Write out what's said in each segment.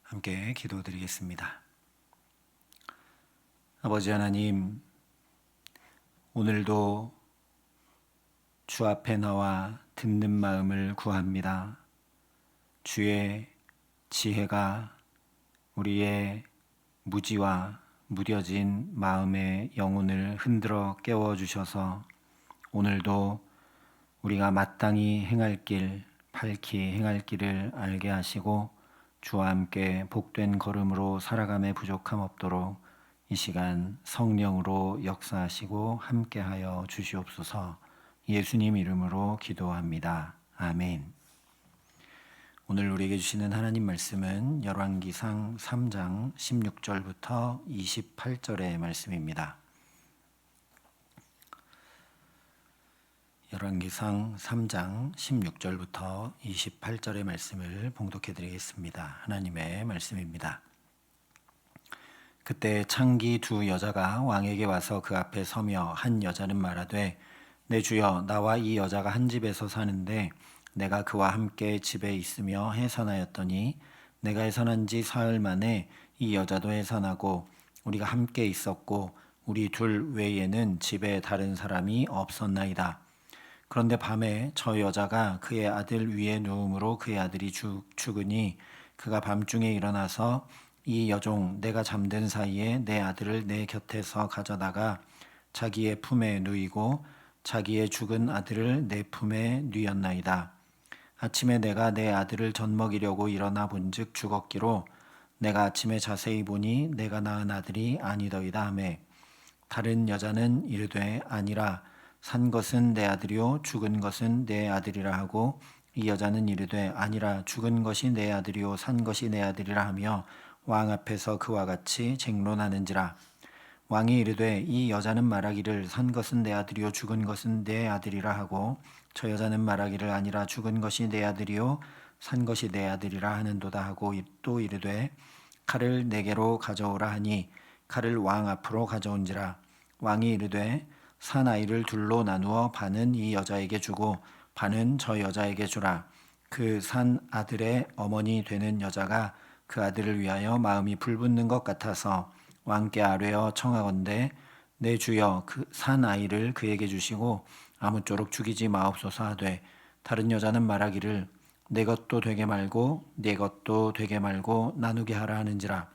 함께 기도드리겠습니다. 아버지 하나님, 오늘도 주 앞에 나와 듣는 마음을 구합니다. 주의 지혜가 우리의 무지와 무뎌진 마음의 영혼을 흔들어 깨워주셔서 오늘도 우리가 마땅히 행할 길, 밝히 행할 길을 알게 하시고 주와 함께 복된 걸음으로 살아감에 부족함 없도록 이 시간 성령으로 역사하시고 함께하여 주시옵소서. 예수님 이름으로 기도합니다. 아멘. 오늘 우리에게 주시는 하나님 말씀은 열왕기상 3장 16절부터 28절의 말씀입니다. 열왕기상 3장 16절부터 28절의 말씀을 봉독해 드리겠습니다. 하나님의 말씀입니다. 그때 창기 두 여자가 왕에게 와서 그 앞에 서며 한 여자는 말하되 내 주여, 나와 이 여자가 한 집에서 사는데 내가 그와 함께 집에 있으며 해산하였더니 내가 해산한 지 사흘 만에 이 여자도 해산하고 우리가 함께 있었고 우리 둘 외에는 집에 다른 사람이 없었나이다. 그런데 밤에 저 여자가 그의 아들 위에 누움으로 그의 아들이 죽으니 그가 밤중에 일어나서 이 여종 내가 잠든 사이에 내 아들을 내 곁에서 가져다가 자기의 품에 누이고 자기의 죽은 아들을 내 품에 누였나이다. 아침에 내가 내 아들을 젖먹이려고 일어나 본즉 죽었기로 내가 아침에 자세히 보니 내가 낳은 아들이 아니더이다 하매 다른 여자는 이르되 아니라 산 것은 내 아들이요 죽은 것은 내 아들이라 하고 이 여자는 이르되 아니라 죽은 것이 내 아들이요 산 것이 내 아들이라 하며 왕 앞에서 그와 같이 쟁론하는지라. 왕이 이르되 이 여자는 말하기를 산 것은 내 아들이요 죽은 것은 내 아들이라 하고 저 여자는 말하기를 아니라 죽은 것이 내 아들이요 산 것이 내 아들이라 하는도다 하고 또 이르되 칼을 내게로 가져오라 하니 칼을 왕 앞으로 가져온지라. 왕이 이르되 산 아이를 둘로 나누어 반은 이 여자에게 주고 반은 저 여자에게 주라. 그 산 아들의 어머니 되는 여자가 그 아들을 위하여 마음이 불붙는 것 같아서 왕께 아뢰어 청하건대 내 주여 그 산 아이를 그에게 주시고 아무쪼록 죽이지 마옵소서 하되 다른 여자는 말하기를 내 것도 되게 말고 네 것도 되게 말고 나누게 하라 하는지라.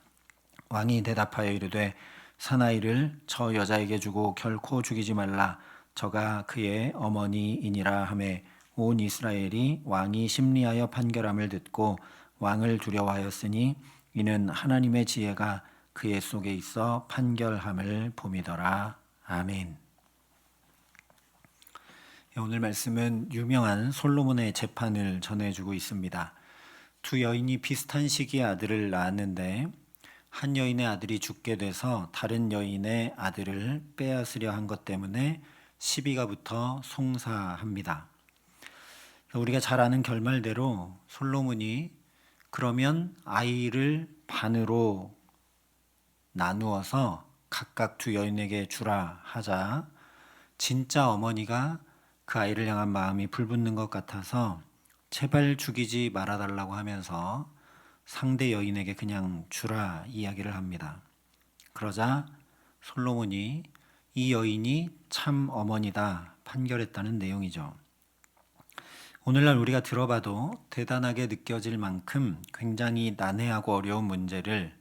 왕이 대답하여 이르되 사나이를 저 여자에게 주고 결코 죽이지 말라. 저가 그의 어머니이니라 하매 온 이스라엘이 왕이 심리하여 판결함을 듣고 왕을 두려워하였으니 이는 하나님의 지혜가 그의 속에 있어 판결함을 봄이더라. 아멘. 오늘 말씀은 유명한 솔로몬의 재판을 전해주고 있습니다. 두 여인이 비슷한 시기에 아들을 낳았는데 한 여인의 아들이 죽게 돼서 다른 여인의 아들을 빼앗으려 한 것 때문에 시비가 붙어 송사합니다. 우리가 잘 아는 결말대로 솔로몬이 그러면 아이를 반으로 나누어서 각각 두 여인에게 주라 하자 진짜 어머니가 그 아이를 향한 마음이 불붙는 것 같아서 제발 죽이지 말아달라고 하면서 상대 여인에게 그냥 주라 이야기를 합니다. 그러자 솔로몬이 이 여인이 참 어머니다 판결했다는 내용이죠. 오늘날 우리가 들어봐도 대단하게 느껴질 만큼 굉장히 난해하고 어려운 문제를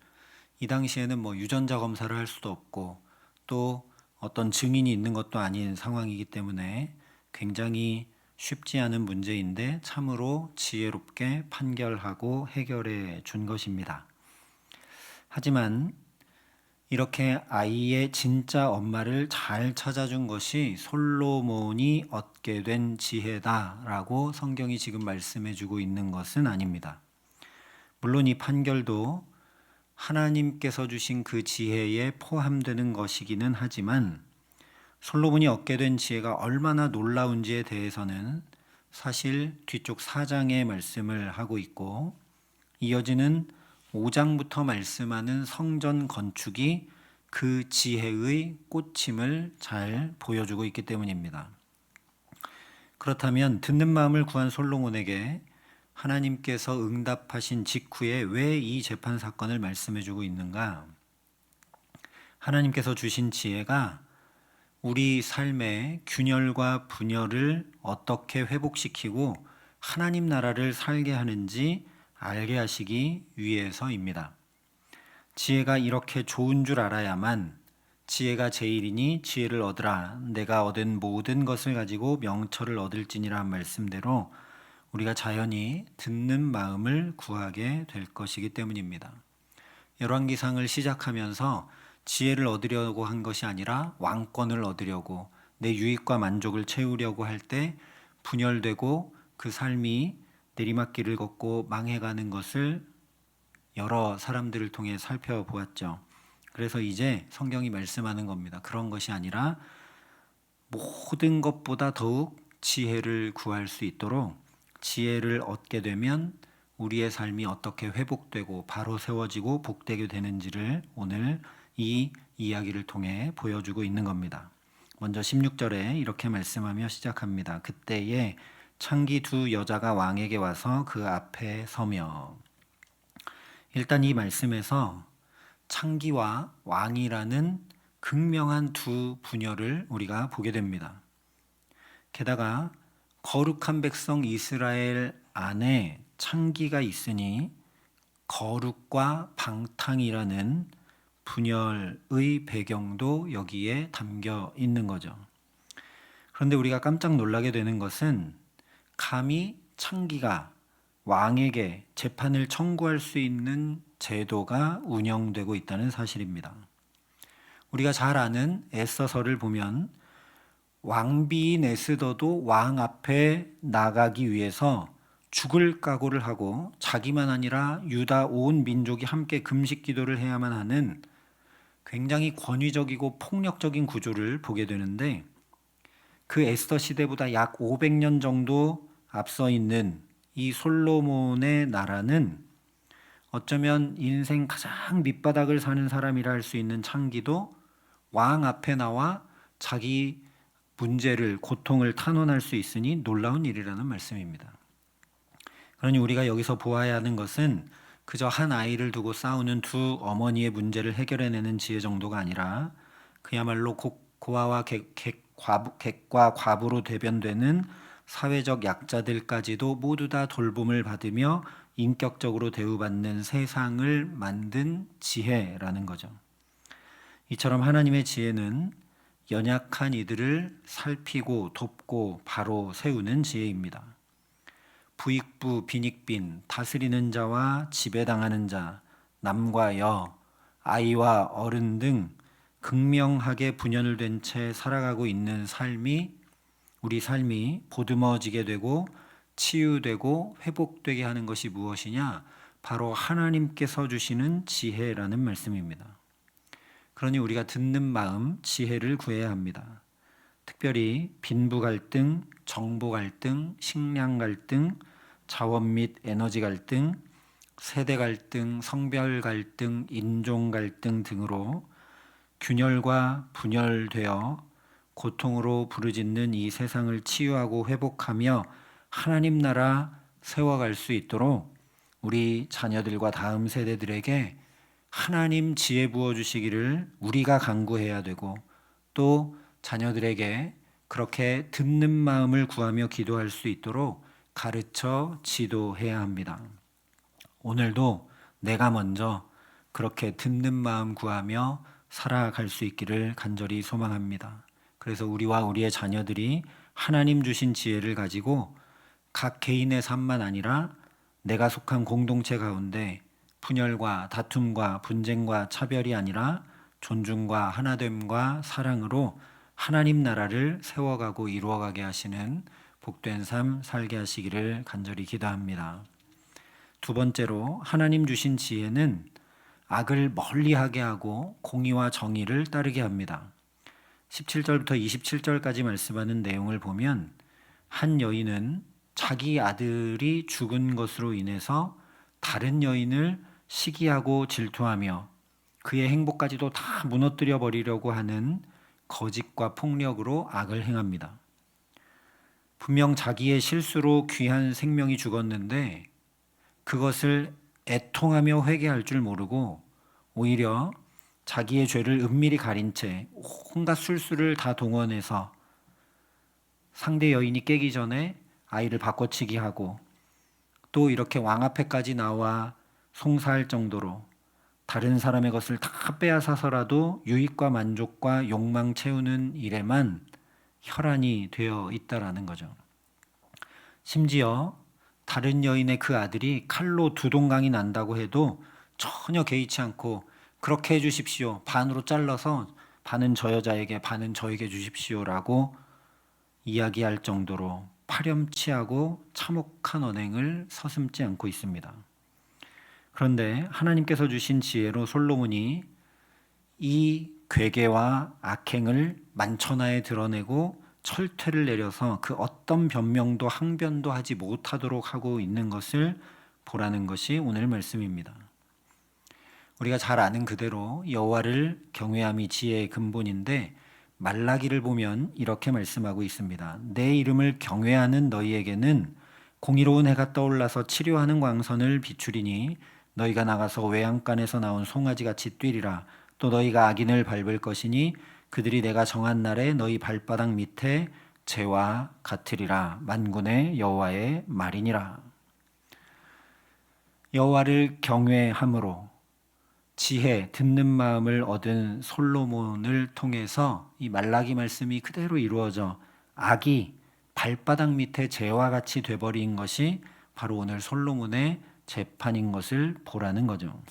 이 당시에는 유전자 검사를 할 수도 없고 또 어떤 증인이 있는 것도 아닌 상황이기 때문에 굉장히 쉽지 않은 문제인데 참으로 지혜롭게 판결하고 해결해 준 것입니다. 하지만 이렇게 아이의 진짜 엄마를 잘 찾아준 것이 솔로몬이 얻게 된 지혜다라고 성경이 지금 말씀해 주고 있는 것은 아닙니다. 물론 이 판결도 하나님께서 주신 그 지혜에 포함되는 것이기는 하지만 솔로몬이 얻게 된 지혜가 얼마나 놀라운지에 대해서는 사실 뒤쪽 4장의 말씀을 하고 있고 이어지는 5장부터 말씀하는 성전 건축이 그 지혜의 꽃임을 잘 보여주고 있기 때문입니다. 그렇다면 듣는 마음을 구한 솔로몬에게 하나님께서 응답하신 직후에 왜 이 재판 사건을 말씀해 주고 있는가? 하나님께서 주신 지혜가 우리 삶의 균열과 분열을 어떻게 회복시키고 하나님 나라를 살게 하는지 알게 하시기 위해서입니다. 지혜가 이렇게 좋은 줄 알아야만 지혜가 제일이니 지혜를 얻으라. 내가 얻은 모든 것을 가지고 명철을 얻을지니라 한 말씀대로 우리가 자연히 듣는 마음을 구하게 될 것이기 때문입니다. 열왕기상을 시작하면서 지혜를 얻으려고 한 것이 아니라 왕권을 얻으려고 내 유익과 만족을 채우려고 할 때 분열되고 그 삶이 내리막길을 걷고 망해가는 것을 여러 사람들을 통해 살펴보았죠. 그래서 이제 성경이 말씀하는 겁니다. 그런 것이 아니라 모든 것보다 더욱 지혜를 구할 수 있도록 지혜를 얻게 되면 우리의 삶이 어떻게 회복되고 바로 세워지고 복되게 되는지를 오늘 이 이야기를 통해 보여주고 있는 겁니다. 먼저 16절에 이렇게 말씀하며 시작합니다. 그때에 창기 두 여자가 왕에게 와서 그 앞에 서며. 일단 이 말씀에서 창기와 왕이라는 극명한 두 분열을 우리가 보게 됩니다. 게다가 거룩한 백성 이스라엘 안에 창기가 있으니 거룩과 방탕이라는 분열의 배경도 여기에 담겨 있는 거죠. 그런데 우리가 깜짝 놀라게 되는 것은 감히 창기가 왕에게 재판을 청구할 수 있는 제도가 운영되고 있다는 사실입니다. 우리가 잘 아는 에스더서를 보면 왕비인 에스더도 왕 앞에 나가기 위해서 죽을 각오를 하고 자기만 아니라 유다 온 민족이 함께 금식 기도를 해야만 하는 굉장히 권위적이고 폭력적인 구조를 보게 되는데, 그 에스더 시대보다 약 500년 정도 앞서 있는 이 솔로몬의 나라는 어쩌면 인생 가장 밑바닥을 사는 사람이라 할 수 있는 창기도 왕 앞에 나와 자기 문제를, 고통을 탄원할 수 있으니 놀라운 일이라는 말씀입니다. 그러니 우리가 여기서 보아야 하는 것은 그저 한 아이를 두고 싸우는 두 어머니의 문제를 해결해내는 지혜 정도가 아니라 그야말로 고아와 객과 과부로 대변되는 사회적 약자들까지도 모두 다 돌봄을 받으며 인격적으로 대우받는 세상을 만든 지혜라는 거죠. 이처럼 하나님의 지혜는 연약한 이들을 살피고 돕고 바로 세우는 지혜입니다. 부익부 빈익빈, 다스리는 자와 지배당하는 자, 남과 여, 아이와 어른 등 극명하게 분열된 채 살아가고 있는 우리 삶이 보듬어지게 되고 치유되고 회복되게 하는 것이 무엇이냐? 바로 하나님께서 주시는 지혜라는 말씀입니다. 그러니 우리가 듣는 마음, 지혜를 구해야 합니다. 특별히 빈부 갈등, 정보 갈등, 식량 갈등, 자원 및 에너지 갈등, 세대 갈등, 성별 갈등, 인종 갈등 등으로 균열과 분열되어 고통으로 부르짖는 이 세상을 치유하고 회복하며 하나님 나라 세워갈 수 있도록 우리 자녀들과 다음 세대들에게 하나님 지혜 부어주시기를 우리가 간구해야 되고, 또 자녀들에게 그렇게 듣는 마음을 구하며 기도할 수 있도록 가르쳐 지도해야 합니다. 오늘도 내가 먼저 그렇게 듣는 마음 구하며 살아갈 수 있기를 간절히 소망합니다. 그래서 우리와 우리의 자녀들이 하나님 주신 지혜를 가지고 각 개인의 삶만 아니라 내가 속한 공동체 가운데 분열과 다툼과 분쟁과 차별이 아니라 존중과 하나됨과 사랑으로 하나님 나라를 세워가고 이루어가게 하시는 복된 삶 살게 하시기를 간절히 기도합니다. 두 번째로, 하나님 주신 지혜는 악을 멀리하게 하고 공의와 정의를 따르게 합니다. 17절부터 27절까지 말씀하는 내용을 보면 한 여인은 자기 아들이 죽은 것으로 인해서 다른 여인을 시기하고 질투하며 그의 행복까지도 다 무너뜨려 버리려고 하는 거짓과 폭력으로 악을 행합니다. 분명 자기의 실수로 귀한 생명이 죽었는데 그것을 애통하며 회개할 줄 모르고 오히려 자기의 죄를 은밀히 가린 채 온갖 술수를 다 동원해서 상대 여인이 깨기 전에 아이를 바꿔치기 하고 또 이렇게 왕 앞에까지 나와 송사할 정도로 다른 사람의 것을 다 빼앗아서라도 유익과 만족과 욕망 채우는 일에만 혈안이 되어 있다라는 거죠. 심지어 다른 여인의 그 아들이 칼로 두 동강이 난다고 해도 전혀 개의치 않고 그렇게 해주십시오. 반으로 잘라서 반은 저 여자에게 반은 저에게 주십시오라고 이야기할 정도로 파렴치하고 참혹한 언행을 서슴지 않고 있습니다. 그런데 하나님께서 주신 지혜로 솔로몬이 이 괴계와 악행을 만천하에 드러내고 철퇴를 내려서 그 어떤 변명도 항변도 하지 못하도록 하고 있는 것을 보라는 것이 오늘 말씀입니다. 우리가 잘 아는 그대로 여호와를 경외함이 지혜의 근본인데 말라기를 보면 이렇게 말씀하고 있습니다. 내 이름을 경외하는 너희에게는 공의로운 해가 떠올라서 치료하는 광선을 비추리니 너희가 나가서 외양간에서 나온 송아지같이 뛰리라. 또 너희가 악인을 밟을 것이니 그들이 내가 정한 날에 너희 발바닥 밑에 재와 같으리라. 만군의 여호와의 말이니라. 여호와를 경외함으로 지혜, 듣는 마음을 얻은 솔로몬을 통해서 이 말라기 말씀이 그대로 이루어져 악이 발바닥 밑에 재와 같이 돼버린 것이 바로 오늘 솔로몬의 재판인 것을 보라는 거죠.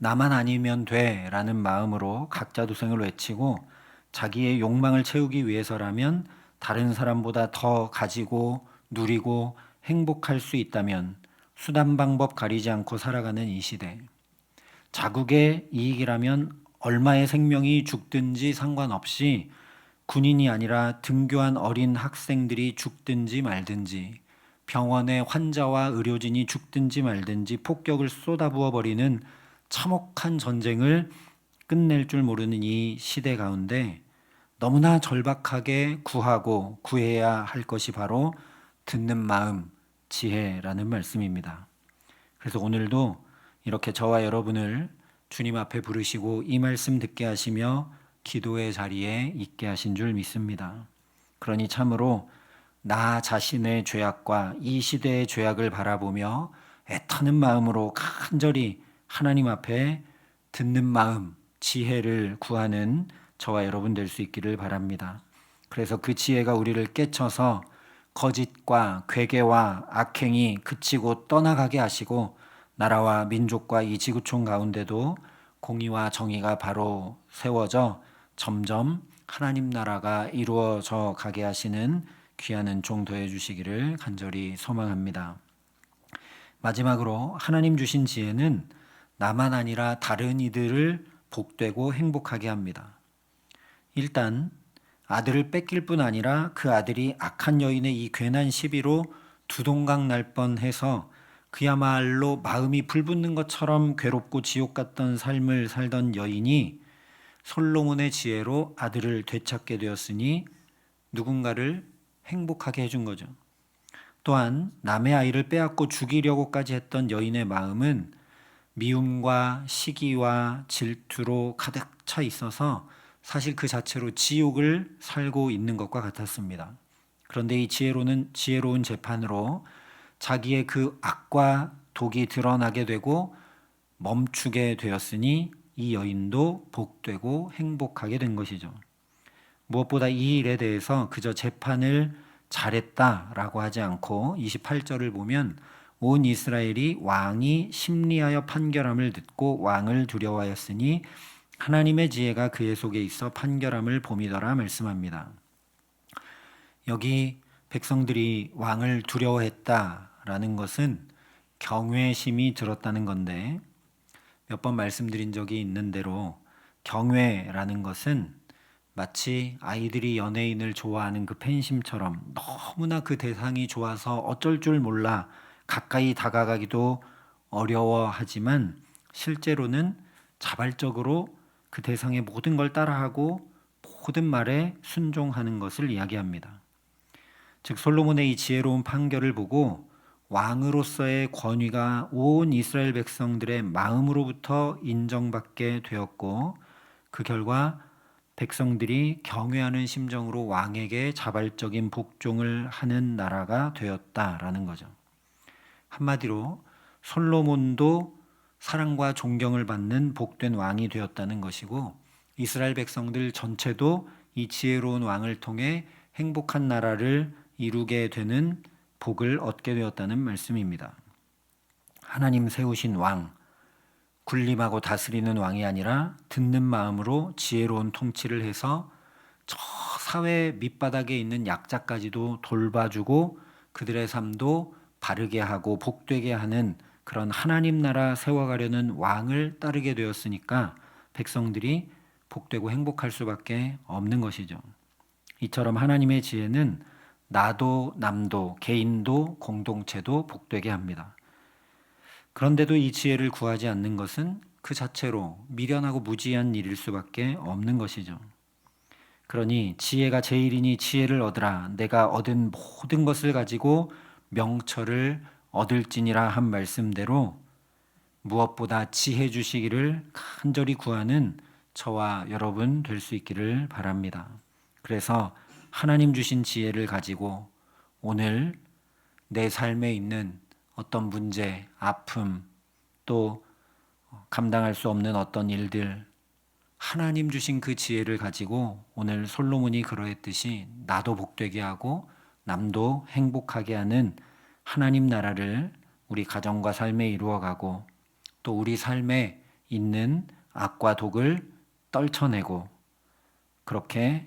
나만 아니면 돼 라는 마음으로 각자도생을 외치고 자기의 욕망을 채우기 위해서라면 다른 사람보다 더 가지고 누리고 행복할 수 있다면 수단 방법 가리지 않고 살아가는 이 시대, 자국의 이익이라면 얼마의 생명이 죽든지 상관없이 군인이 아니라 등교한 어린 학생들이 죽든지 말든지 병원의 환자와 의료진이 죽든지 말든지 폭격을 쏟아부어 버리는 참혹한 전쟁을 끝낼 줄 모르는 이 시대 가운데 너무나 절박하게 구하고 구해야 할 것이 바로 듣는 마음, 지혜라는 말씀입니다. 그래서 오늘도 이렇게 저와 여러분을 주님 앞에 부르시고 이 말씀 듣게 하시며 기도의 자리에 있게 하신 줄 믿습니다. 그러니 참으로 나 자신의 죄악과 이 시대의 죄악을 바라보며 애타는 마음으로 간절히 하나님 앞에 듣는 마음, 지혜를 구하는 저와 여러분 될 수 있기를 바랍니다. 그래서 그 지혜가 우리를 깨쳐서 거짓과 괴계와 악행이 그치고 떠나가게 하시고 나라와 민족과 이 지구촌 가운데도 공의와 정의가 바로 세워져 점점 하나님 나라가 이루어져 가게 하시는 귀한 은총 더해 주시기를 간절히 소망합니다. 마지막으로 하나님 주신 지혜는 나만 아니라 다른 이들을 복되고 행복하게 합니다. 일단 아들을 뺏길 뿐 아니라 그 아들이 악한 여인의 이 괜한 시비로 두동강 날 뻔해서 그야말로 마음이 불붙는 것처럼 괴롭고 지옥 같던 삶을 살던 여인이 솔로몬의 지혜로 아들을 되찾게 되었으니 누군가를 행복하게 해준 거죠. 또한 남의 아이를 빼앗고 죽이려고까지 했던 여인의 마음은 미움과 시기와 질투로 가득 차 있어서 사실 그 자체로 지옥을 살고 있는 것과 같았습니다. 그런데 이 지혜로운 재판으로 자기의 그 악과 독이 드러나게 되고 멈추게 되었으니 이 여인도 복되고 행복하게 된 것이죠. 무엇보다 이 일에 대해서 그저 재판을 잘했다라고 하지 않고 28절을 보면 온 이스라엘이 왕이 심리하여 판결함을 듣고 왕을 두려워하였으니 하나님의 지혜가 그의 속에 있어 판결함을 봄이더라 말씀합니다. 여기 백성들이 왕을 두려워했다라는 것은 경외심이 들었다는 건데 몇 번 말씀드린 적이 있는 대로 경외라는 것은 마치 아이들이 연예인을 좋아하는 그 팬심처럼 너무나 그 대상이 좋아서 어쩔 줄 몰라 가까이 다가가기도 어려워하지만 실제로는 자발적으로 그 대상의 모든 걸 따라하고 모든 말에 순종하는 것을 이야기합니다. 즉 솔로몬의 이 지혜로운 판결을 보고 왕으로서의 권위가 온 이스라엘 백성들의 마음으로부터 인정받게 되었고, 그 결과 백성들이 경외하는 심정으로 왕에게 자발적인 복종을 하는 나라가 되었다라는 거죠. 한마디로 솔로몬도 사랑과 존경을 받는 복된 왕이 되었다는 것이고, 이스라엘 백성들 전체도 이 지혜로운 왕을 통해 행복한 나라를 이루게 되는 복을 얻게 되었다는 말씀입니다. 하나님 세우신 왕, 군림하고 다스리는 왕이 아니라 듣는 마음으로 지혜로운 통치를 해서 저 사회 밑바닥에 있는 약자까지도 돌봐주고 그들의 삶도 바르게 하고 복되게 하는 그런 하나님 나라 세워가려는 왕을 따르게 되었으니까 백성들이 복되고 행복할 수밖에 없는 것이죠. 이처럼 하나님의 지혜는 나도 남도 개인도 공동체도 복되게 합니다. 그런데도 이 지혜를 구하지 않는 것은 그 자체로 미련하고 무지한 일일 수밖에 없는 것이죠. 그러니 지혜가 제일이니 지혜를 얻으라. 내가 얻은 모든 것을 가지고 명철을 얻을지니라 한 말씀대로 무엇보다 지혜 주시기를 간절히 구하는 저와 여러분 될 수 있기를 바랍니다. 그래서 하나님 주신 지혜를 가지고 오늘 내 삶에 있는 어떤 문제, 아픔, 또 감당할 수 없는 어떤 일들, 하나님 주신 그 지혜를 가지고 오늘 솔로몬이 그러했듯이 나도 복되게 하고 남도 행복하게 하는 하나님 나라를 우리 가정과 삶에 이루어가고, 또 우리 삶에 있는 악과 독을 떨쳐내고 그렇게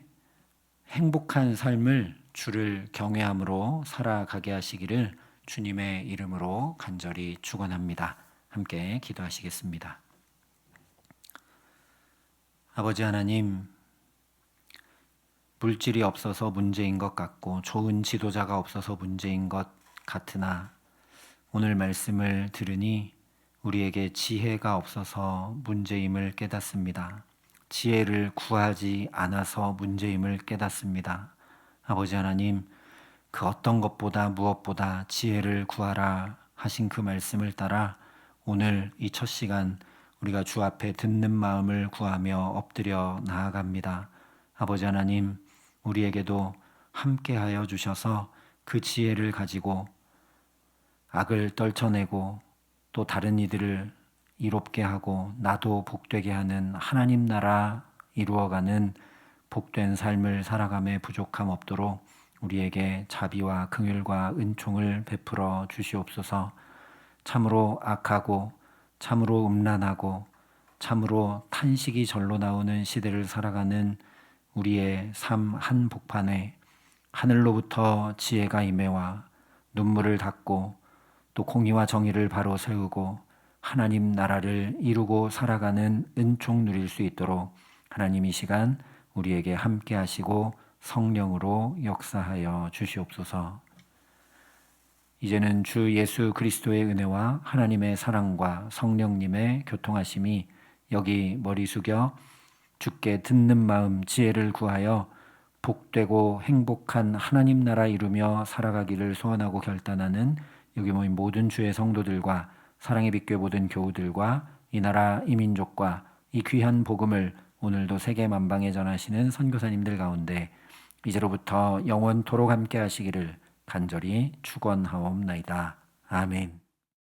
행복한 삶을 주를 경외함으로 살아가게 하시기를 주님의 이름으로 간절히 축원합니다. 함께 기도하시겠습니다. 아버지 하나님, 물질이 없어서 문제인 것 같고 좋은 지도자가 없어서 문제인 것 같으나 오늘 말씀을 들으니 우리에게 지혜가 없어서 문제임을 깨닫습니다. 지혜를 구하지 않아서 문제임을 깨닫습니다. 아버지 하나님, 그 어떤 것보다 무엇보다 지혜를 구하라 하신 그 말씀을 따라 오늘 이 첫 시간 우리가 주 앞에 듣는 마음을 구하며 엎드려 나아갑니다. 아버지 하나님, 우리에게도 함께하여 주셔서 그 지혜를 가지고 악을 떨쳐내고 또 다른 이들을 이롭게 하고 나도 복되게 하는 하나님 나라 이루어가는 복된 삶을 살아감에 부족함 없도록 우리에게 자비와 긍휼과 은총을 베풀어 주시옵소서. 참으로 악하고 참으로 음란하고 참으로 탄식이 절로 나오는 시대를 살아가는 우리의 삶 한복판에 하늘로부터 지혜가 임해와 눈물을 닦고 또 공의와 정의를 바로 세우고 하나님 나라를 이루고 살아가는 은총 누릴 수 있도록 하나님 이 시간 우리에게 함께 하시고 성령으로 역사하여 주시옵소서. 이제는 주 예수 그리스도의 은혜와 하나님의 사랑과 성령님의 교통하심이 여기 머리 숙여 주께 듣는 마음 지혜를 구하여 복되고 행복한 하나님 나라 이루며 살아가기를 소원하고 결단하는 여기 모인 모든 주의 성도들과 사랑의 빛교회 모든 교우들과 이 나라 이 민족과 이 귀한 복음을 오늘도 세계 만방에 전하시는 선교사님들 가운데 이제로부터 영원토록 함께 하시기를 간절히 축원하옵나이다. 아멘.